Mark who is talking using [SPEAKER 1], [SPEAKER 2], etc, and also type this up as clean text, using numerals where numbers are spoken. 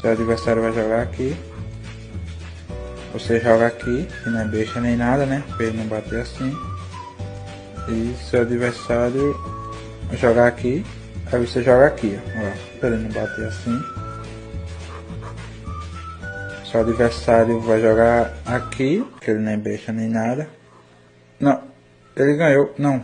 [SPEAKER 1] Seu adversário vai jogar aqui. Você joga aqui, que não é besta nem nada, né? Pra ele não bater assim. E seu adversário vai jogar aqui. Aí você joga aqui, ó. Pra ele não bater assim. Seu adversário vai jogar aqui, que ele não é besta nem nada. Não, ele ganhou, não.